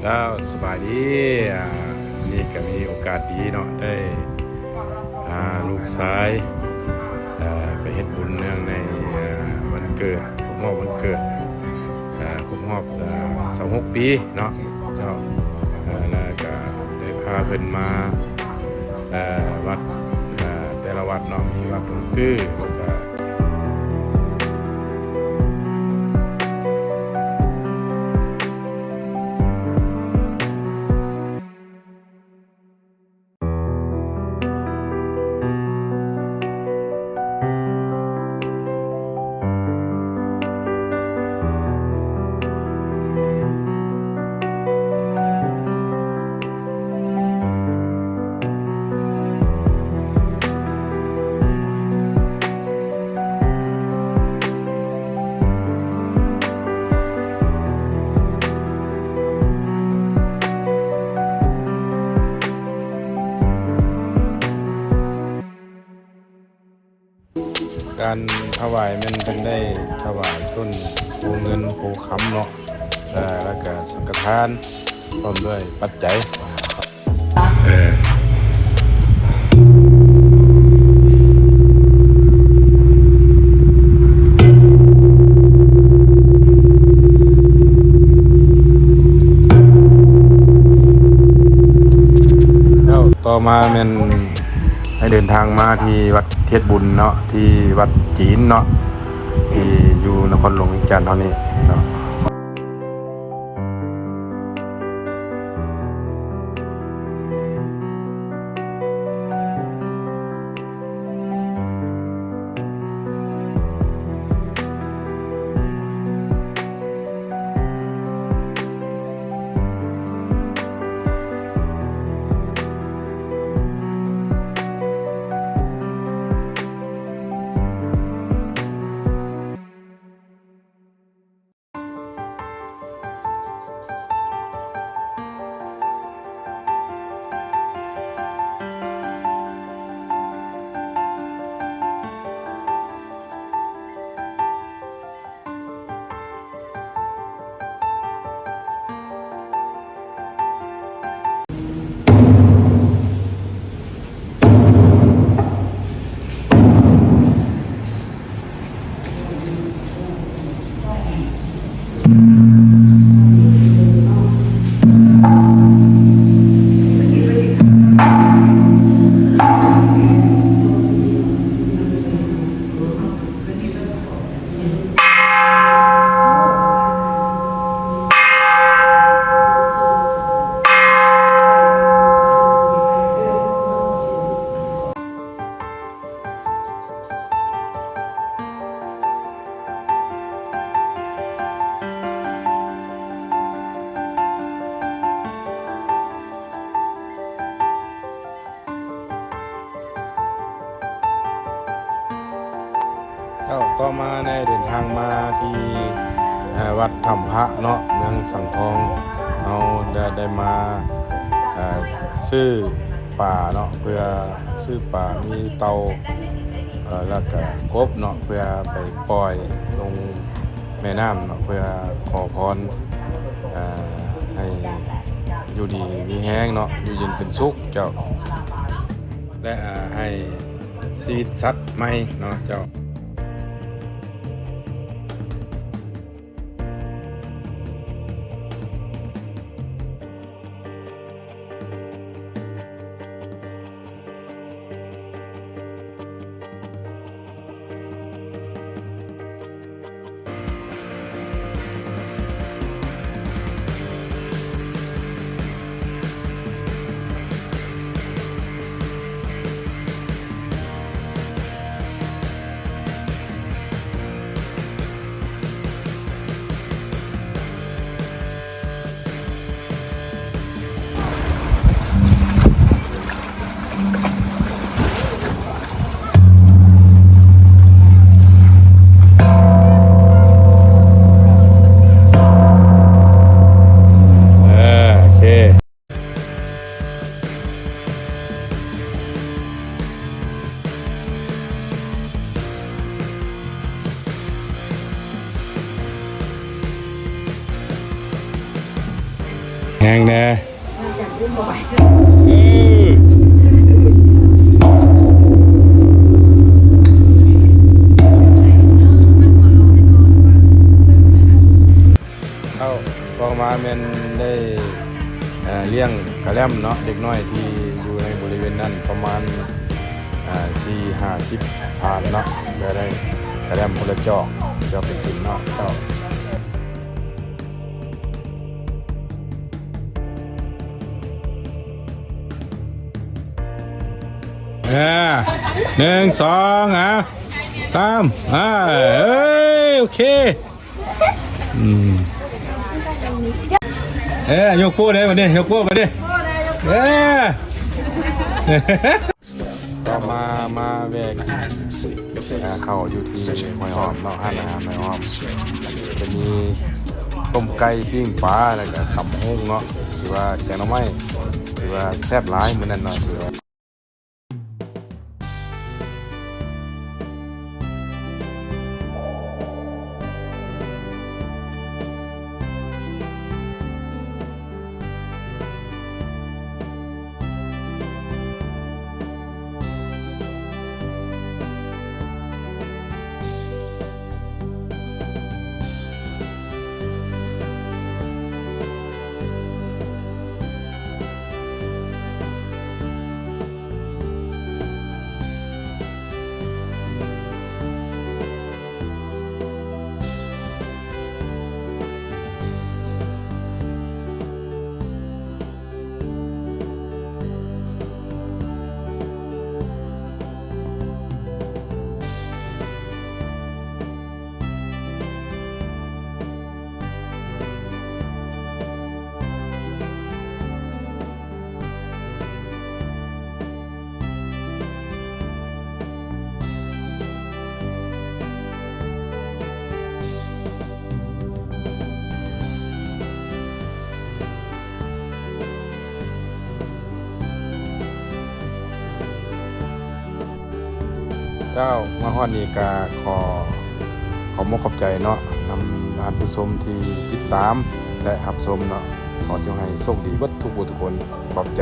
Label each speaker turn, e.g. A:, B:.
A: แล้วสบายดีนี่ก็มีโอกาสดีเนาะได้ลูกชายไปเฮ็ดบุญเนื่องในวันเกิดครบรอบวันเกิดครบรอบ26 ปีเนาะเจ้าแล้วก็ได้พาเพิ่นมาวัดแต่ละวัดเนาะมีวัดหลวงตื้อแล้วก็การถวายมันเป็นได้ถวายต้นโพเงินโพค้ำเนาะแล้วก็สังฆทานพร้อมด้วยปัจจัยแล้วต่อมามันให้เดินทางมาที่วัดเทศบุญเนาะที่วัดจีนเนาะที่อยู่นครหลวงเวียงจันทน์เท่านี้เนาะต่อมาในเดินทางมาที่วัดถ้ำพระเนาะเมืองสังทองเราได้มาซื้อป่าเนาะเพื่อซื้อป่ามีเตาแล้วก็กบเนาะเพื่อไปปล่อยลงแม่น้ำเนาะเพื่อขอพรให้อยู่ดีมีแห้งเนาะอยู่เย็นเป็นสุขเจ้าและให้ซีดสัตว์ใหม่เนาะเจ้า แห้งแน่เข้าต่อมาเป็นได้เลี้ยงกระแลมเนาะเด็กน้อยที่อยู่ในบริเวณนั้นประมาณ4-50 ทานเนาะก็ได้กระแลมพลจอกจะไปกินเนาะเข้า1 23โอเคยกโป้เลยมาดิยกโป้มาดิต่อมาแวกเข้าอยู่ที่หอยหอมเนาะอาหารหอยหอมจะมีต้มไก่ปิ้งปลาแล้วก็ตำหุ้งเนาะหรือว่าแกงหน่อไม้หรือว่าแซ่บหลายเหมือนนั่นเนาะหรือว่าเจ้ามาฮอดนี้ก็ขอมขอบใจเนาะนำท่านผู้ชมที่ติดตามและรับชมเนาะขอจงให้โชคดีเบิดทุกคนขอบใจ